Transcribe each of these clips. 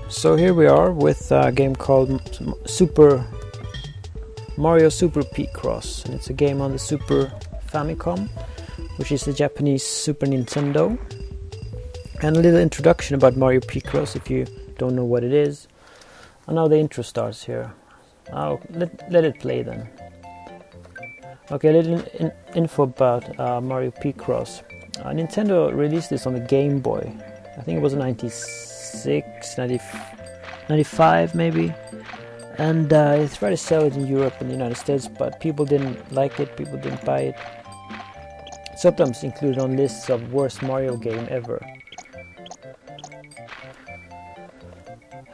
So here we are with a game called Mario Super Picross, and it's a game on the Super Famicom, which is the Japanese Super Nintendo. And a little introduction about Mario Picross if you don't know what it is. And now the intro starts here. Let it play then. Okay, a little info about Mario Picross. Nintendo released this on the Game Boy. I think it was 95 maybe. And they tried to sell it in Europe and the United States, but people didn't like it, people didn't buy it. Sometimes included on lists of worst Mario game ever.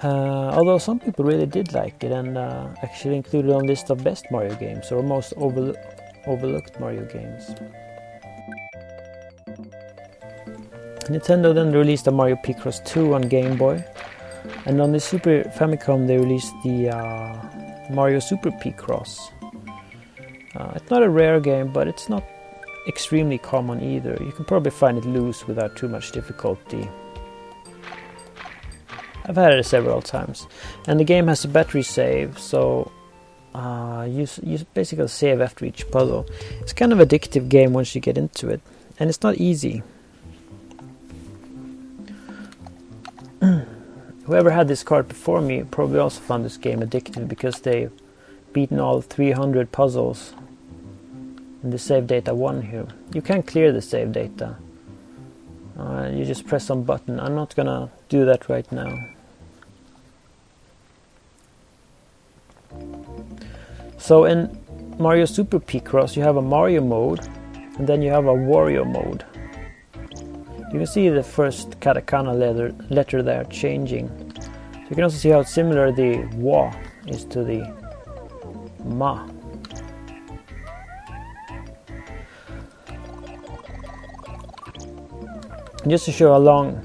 Although some people really did like it and actually included on list of best Mario games or most overlooked Mario games. Nintendo then released a Mario Picross 2 on Game Boy, and on the Super Famicom they released the Mario Super Picross. It's not a rare game, but it's not extremely common either. You can probably find it loose without too much difficulty. I've had it several times, and the game has a battery save, so you basically save after each puzzle. It's kind of addictive game once you get into it, and it's not easy. Whoever had this card before me probably also found this game addictive because they've beaten all 300 puzzles in the save data 1 here. You can clear the save data. You just press some button. I'm not gonna do that right now. So in Mario Super Picross you have a Mario mode and then you have a Wario mode. You can see the first katakana letter there changing. So you can also see how similar the wa is to the ma. And just to show how long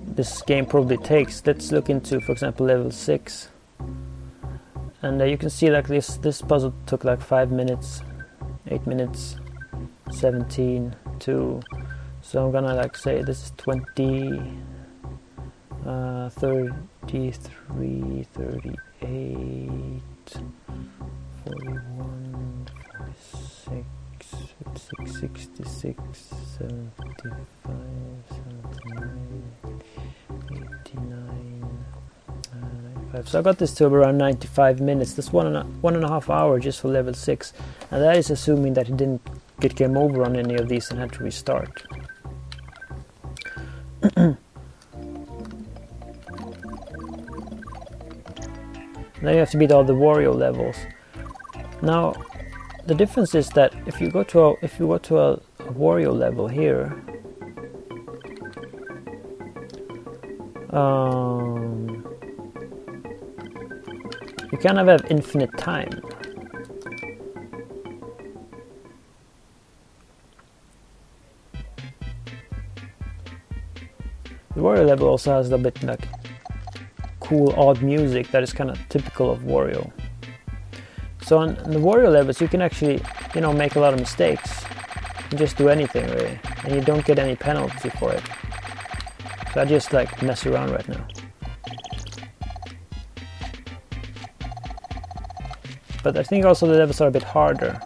this game probably takes, let's look into, for example, level 6. And you can see like this puzzle took like 5 minutes, 8 minutes, 17, 2. So I'm gonna like say this is 20, 33, 38, 41, 46, 56, 66, 75, 79, 89, 95. So I got this to around 95 minutes. That's one and a half hour just for level 6. And that is assuming that it didn't get game over on any of these and had to restart. Now you have to beat all the Wario levels. Now the difference is that if you go to a Wario level here, you kind of have infinite time. The Wario level also has a bit like cool odd music that is kind of typical of Wario. So on the Wario levels you can actually, make a lot of mistakes and just do anything really, and you don't get any penalty for it. So I just like mess around right now. But I think also the levels are a bit harder.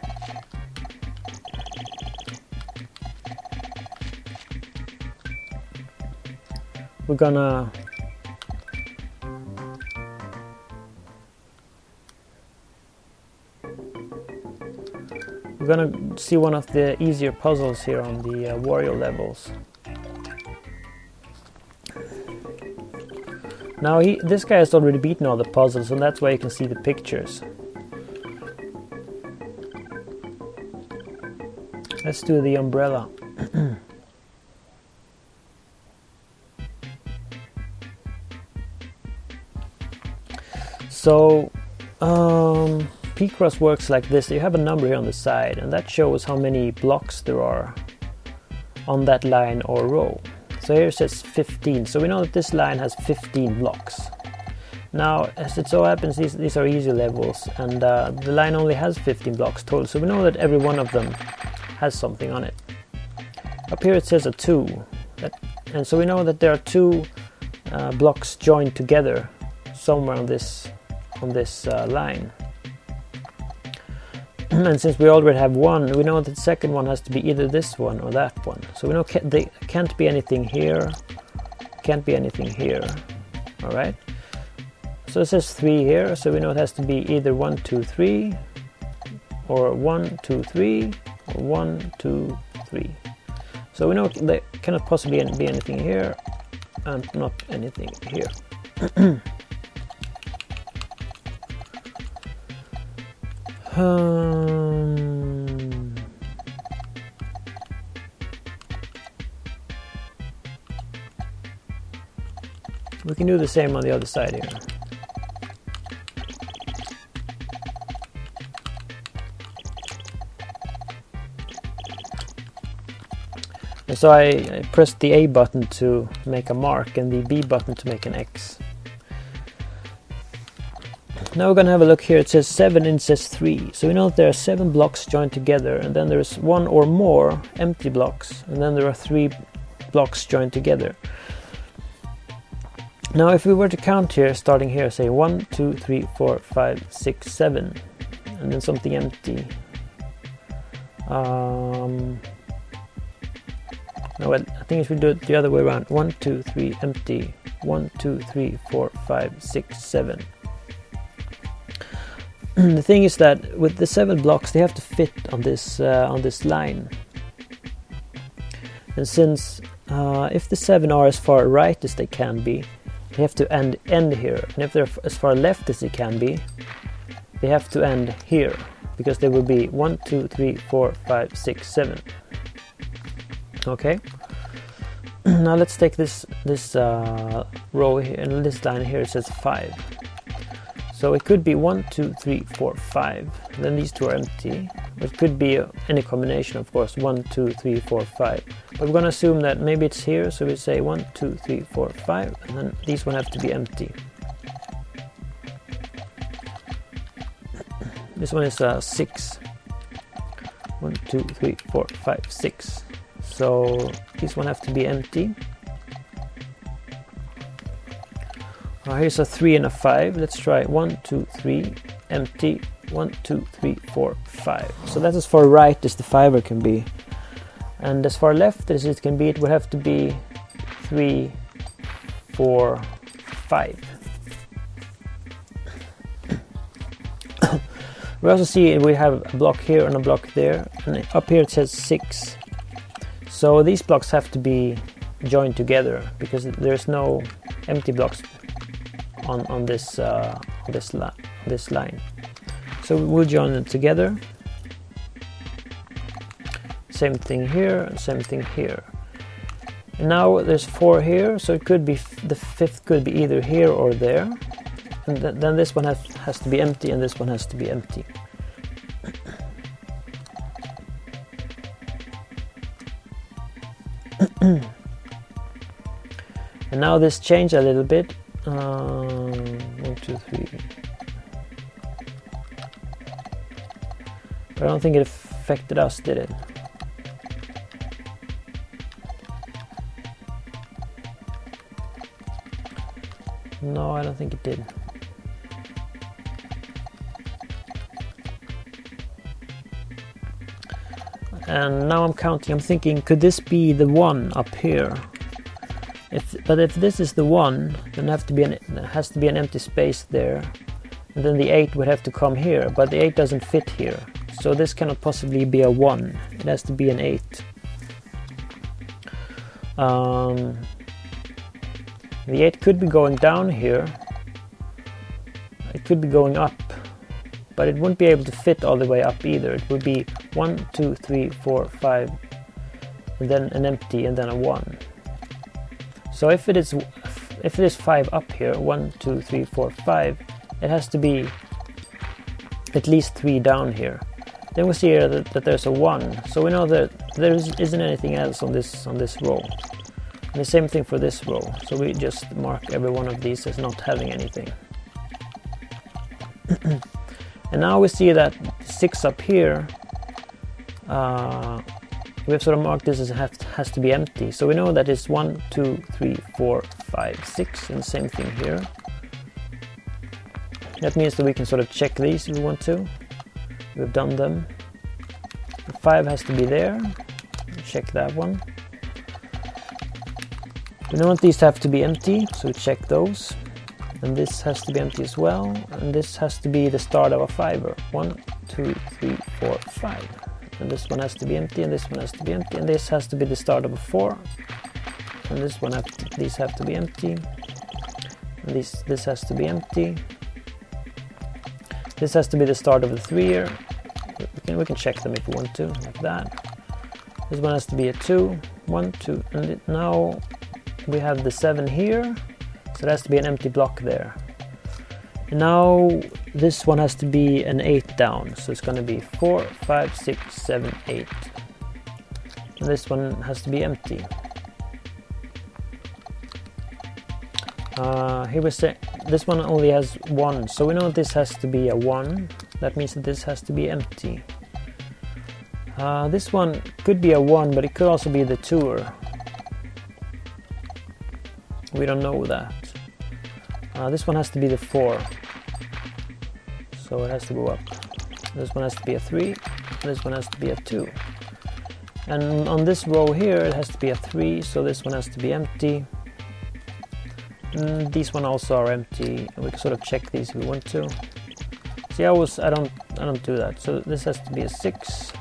We're gonna see one of the easier puzzles here on the Wario levels. Now this guy has already beaten all the puzzles, and that's why you can see the pictures. Let's do the umbrella. So Picross works like this. You have a number here on the side, and that shows how many blocks there are on that line or row. So here it says 15, so we know that this line has 15 blocks. Now, as it so happens, these are easy levels, and the line only has 15 blocks total, so we know that every one of them has something on it. Up here it says a 2, and so we know that there are 2 blocks joined together somewhere on this line. And since we already have one, we know that the second one has to be either this one or that one. So we know they can't be anything here, can't be anything here. All right. So it says 3 here, so we know it has to be either 1, 2, 3, or 1, 2, 3, or 1, 2, 3. So we know there cannot possibly be anything here, and not anything here. We can do the same on the other side here. And so I pressed the A button to make a mark and the B button to make an X. Now we're going to have a look here. It says 7 and it says 3. So we know that there are 7 blocks joined together, and then there's 1 or more empty blocks, and then there are 3 blocks joined together. Now if we were to count here, starting here, say 1, 2, 3, 4, 5, 6, 7, and then something empty. No, well, I think if we do it the other way around, 1, 2, 3, empty, 1, 2, 3, 4, 5, 6, 7. The thing is that with the 7 blocks, they have to fit on this line. And since if the 7 are as far right as they can be, they have to end here. And if they're as far left as they can be, they have to end here, because they will be 1, 2, 3, 4, 5, 6, 7. Okay. Now let's take this row here, and this line here, it says 5. So it could be 1, 2, 3, 4, 5. Then these two are empty. It could be any combination, of course, 1, 2, 3, 4, 5. But we're going to assume that maybe it's here, so we say 1, 2, 3, 4, 5, and then these one have to be empty. This one is 6. 1, 2, 3, 4, 5, 6. So these one have to be empty. Here's a 3 and a 5. Let's try 1, 2, 3, empty. 1, 2, 3, 4, 5. So that's as far right as the fiver can be. And as far left as it can be, it would have to be 3, 4, 5. We also see we have a block here and a block there. And up here it says 6. So these blocks have to be joined together, because there's no empty blocks on this line. So we'll join them together. Same thing here, same thing here. And now there's 4 here, so it could be the 5th could be either here or there. And then this one has to be empty, and this one has to be empty. And now this changed a little bit. 1, 2, 3. But I don't think it affected us, did it? No, I don't think it did. And now I'm counting, I'm thinking, could this be the 1 up here? But if this is the 1, then there has to be an empty space there. And then the 8 would have to come here, but the 8 doesn't fit here. So this cannot possibly be a 1. It has to be an 8. The 8 could be going down here. It could be going up. But it wouldn't be able to fit all the way up either. It would be 1, 2, 3, 4, 5, and then an empty, and then a 1. So if it is 5 up here, 1, 2, 3, 4, 5, it has to be at least 3 down here. Then we see here that there's a 1, so we know that there isn't anything else on this row. And the same thing for this row. So we just mark every one of these as not having anything. And now we see that 6 up here, we have sort of marked this as has to be empty. So we know that it's 1, 2, 3, 4, 5, 6, and the same thing here. That means that we can sort of check these if we want to. We've done them. The 5 has to be there. Check that one. We don't want these to have to be empty, so we check those. And this has to be empty as well. And this has to be the start of a 5er. 1, 2, 3, 4, 5. And this one has to be empty, and this one has to be empty, and this has to be the start of a 4. And this one these have to be empty. And this has to be empty. This has to be the start of the 3er. We can check them if we want to, like that. This one has to be a 2, 1, 2, and now we have the 7 here, so it has to be an empty block there. And now this one has to be an 8 down, so it's going to be 4, 5, 6, 7, 8. And this one has to be empty. Here we say this one only has 1, so we know this has to be a 1. That means that this has to be empty. This one could be a 1, but it could also be the 2er. We don't know that. This one has to be the 4. So it has to go up. This one has to be a 3. This one has to be a 2. And on this row here it has to be a 3, so this one has to be empty. These one also are empty. We can sort of check these if we want to. See, I don't do that. So this has to be a 6.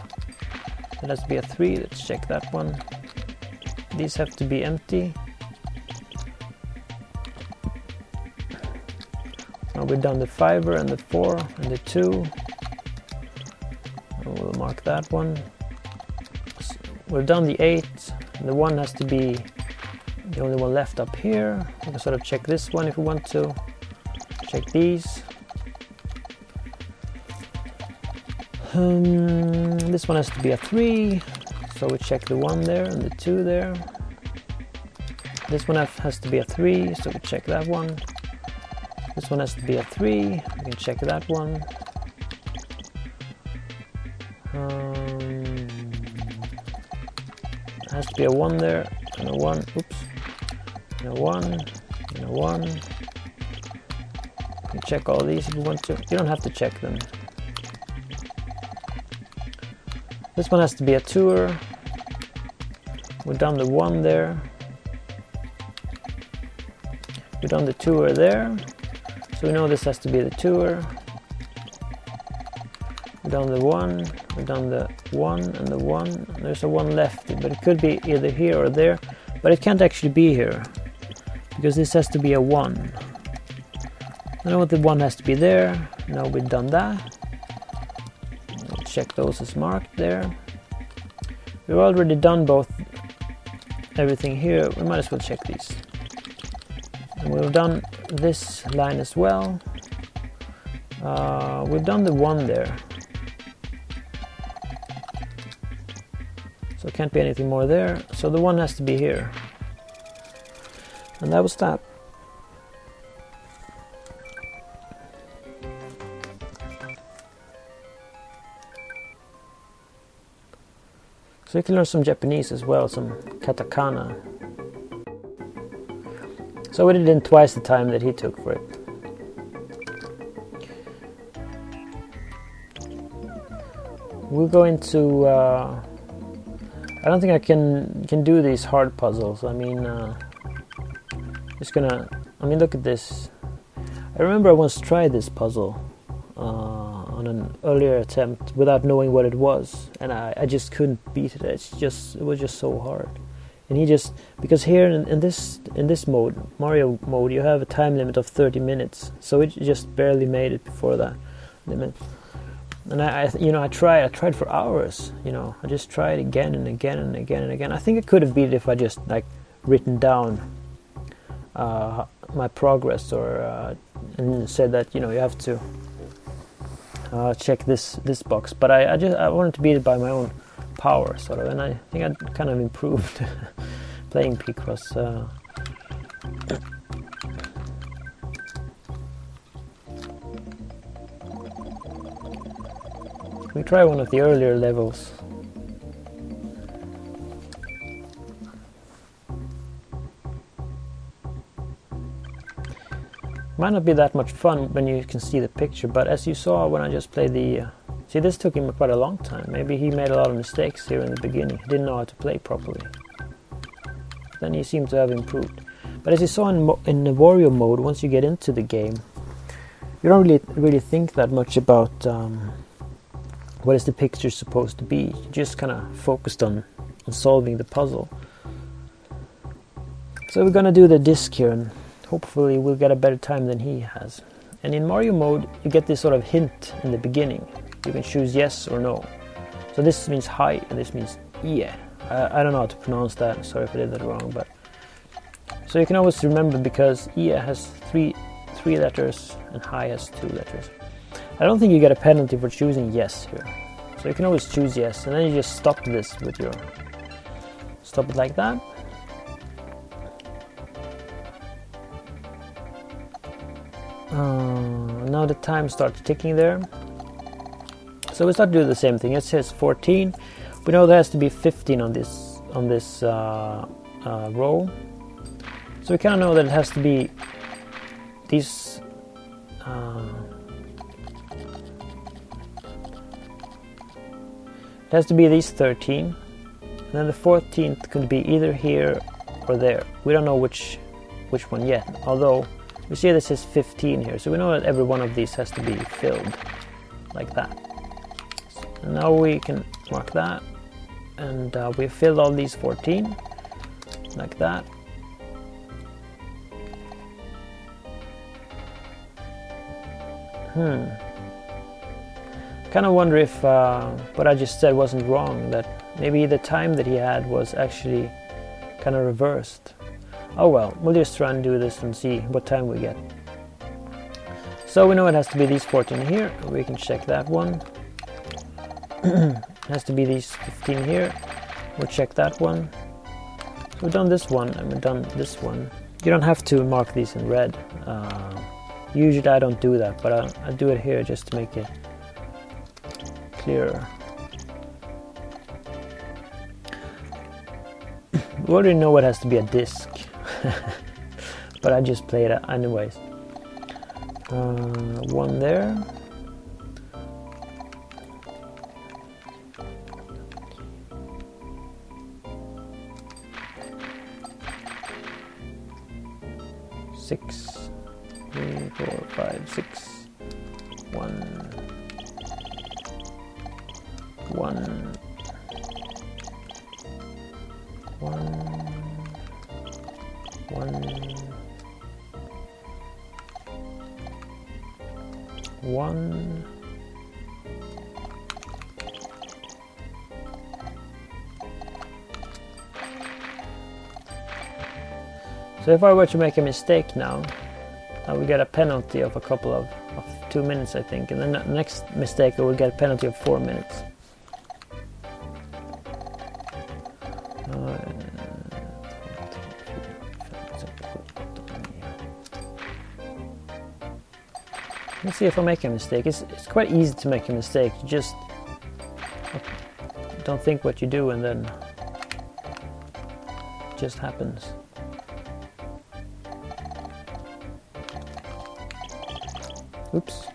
It has to be a 3. Let's check that one. These have to be empty. Now we've done the 5er and the 4 and the 2. And we'll mark that one. So we've done the 8. And the 1 has to be the only one left up here. We can sort of check this one if we want to. Check these. This one has to be a 3, so we check the 1 there and the 2 there. This one has to be a 3, so we check that one. This one has to be a 3, we can check that one. It has to be a 1 there, and a 1, oops, and a 1, and a 1. You can check all these if you want to. You don't have to check them. This one has to be a 2er. We've done the 1 there. We've done the 2er there. So we know this has to be the 2er. We've done the 1. We've done the 1 and the 1. There's a 1 left, but it could be either here or there. But it can't actually be here, because this has to be a 1. I know what the 1 has to be there. Now we've done that. Check those as marked there. We've already done everything here. We might as well check these. And we've done this line as well. We've done the 1 there. So it can't be anything more there. So the 1 has to be here. And that was that. So you can learn some Japanese as well, some katakana. So we did it in twice the time that he took for it. We'll go into... I don't think I can do these hard puzzles. I mean, look at this. I remember I once tried this puzzle on an earlier attempt without knowing what it was, and I just couldn't beat it. It was just so hard. And because here in this mode, Mario mode, you have a time limit of 30 minutes, so it just barely made it before that limit. And I tried for hours. I just tried again and again and again and again. I think I could have beat it if I just written down my progress, or and said that you have to check this box. But I wanted to beat it by my own power, sort of, and I think I kind of improved playing Picross. We try one of the earlier levels. Might not be that much fun when you can see the picture, but as you saw when I just played the... see, this took him quite a long time. Maybe he made a lot of mistakes here in the beginning. He didn't know how to play properly. Then he seemed to have improved. But as you saw in the Wario mode, once you get into the game, you don't really think that much about what is the picture supposed to be. You just kind of focused on solving the puzzle. So we're gonna do the disc here, and hopefully we'll get a better time than he has. And in Mario mode, you get this sort of hint in the beginning. You can choose yes or no. So this means hi, and this means yeah. I don't know how to pronounce that. Sorry if I did that wrong, but so you can always remember, because yeah has three letters and hi has 2 letters. I don't think you get a penalty for choosing yes here. So you can always choose yes, and then you just stop this with your... stop it like that. Now the time starts ticking there. So we start to do the same thing. It says 14. We know there has to be 15 on this row. So we kind of know that it has to be these... it has to be these 13. And then the 14th could be either here or there. We don't know which one yet. Although we see this is 15 here. So we know that every one of these has to be filled like that. And now we can mark that. And we filled all these 14 like that. Kind of wonder if what I just said wasn't wrong, that maybe the time that he had was actually kind of reversed. Oh well, we'll just try and do this and see what time we get. So we know it has to be these 14 here. We can check that one. It has to be these 15 here. We'll check that one. So we've done this one and we've done this one. You don't have to mark these in red. Usually I don't do that, but I do it here just to make it clearer. We already know it has to be a disc, but I just played it anyways. One there. Six, 3, 4, 5, 6. 1, 1, 1, 1. So if I were to make a mistake now, I would get a penalty of a couple of 2 minutes, I think, and then the next mistake I would get a penalty of 4 minutes. Let's see if I make a mistake. It's quite easy to make a mistake. You just don't think what you do, and then it just happens. Oops.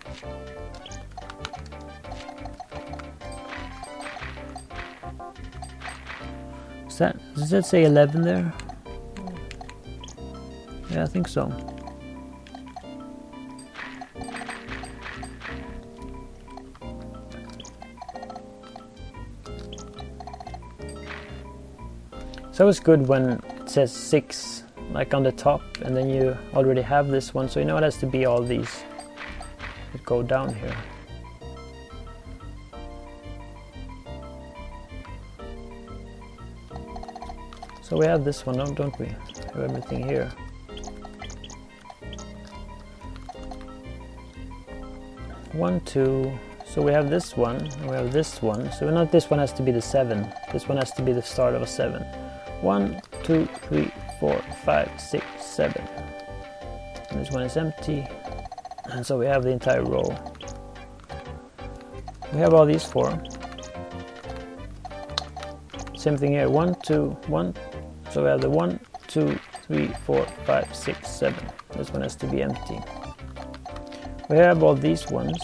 Does that say 11 there? Yeah, I think so. So it's good when it says 6 like on the top, and then you already have this one, so you know it has to be all these that go down here. So we have this one, don't we? We have everything here. One, two. So we have this one, and we have this one. So not this one has to be the 7. This one has to be the start of a 7. 1, 2, 3, 4, 5, 6, 7. And this one is empty. And so we have the entire row. We have all these 4. Same thing here. 1, 2, 1. So we have the 1, 2, 3, 4, 5, 6, 7. This one has to be empty. We have all these ones.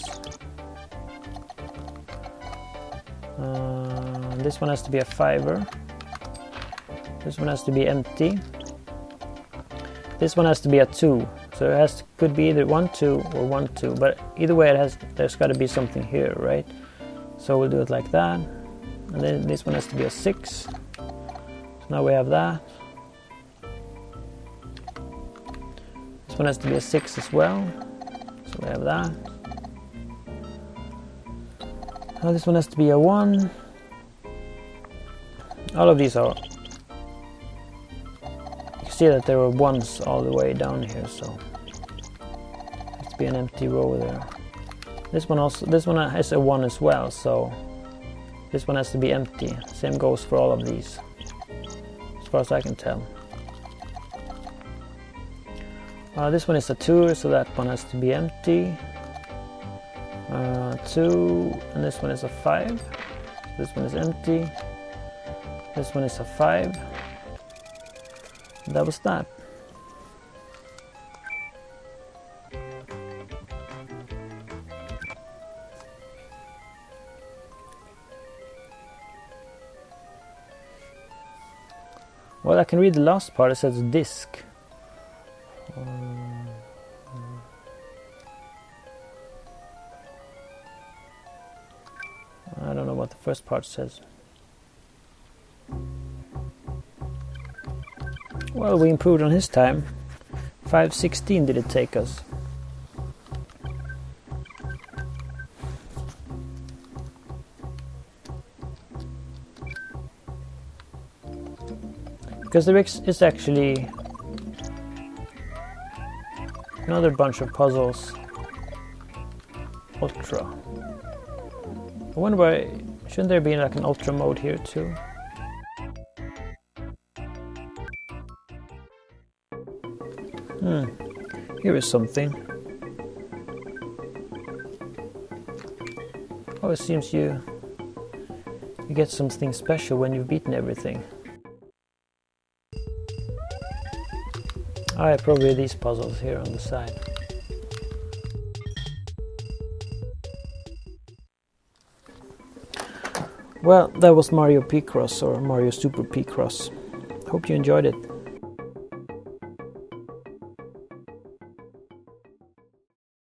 This one has to be a 5er. This one has to be empty. This one has to be a 2. So it could be either 1 2 or 1 2. But either way, there's got to be something here, right? So we'll do it like that. And then this one has to be a 6. So now we have that. This one has to be a 6 as well. So we have that. Now this one has to be a 1. All of these are... You see that there were 1s all the way down here, so... There has to be an empty row there. This one has a 1 as well, so... This one has to be empty. Same goes for all of these. As far as I can tell. This one is a 2, so that one has to be empty. 2, and this one is a 5. This one is empty. This one is a 5. That was that. Well, I can read the last part. It says disk. I don't know what the first part says. Well, we improved on his time. 5:16 did it take us. Because there is actually another bunch of puzzles. Ultra. I wonder why, shouldn't there be like an ultra mode here too? Here is something. Oh, it seems you get something special when you've beaten everything. Probably these puzzles here on the side. Well, that was Mario Picross, or Mario Super Picross. Hope you enjoyed it.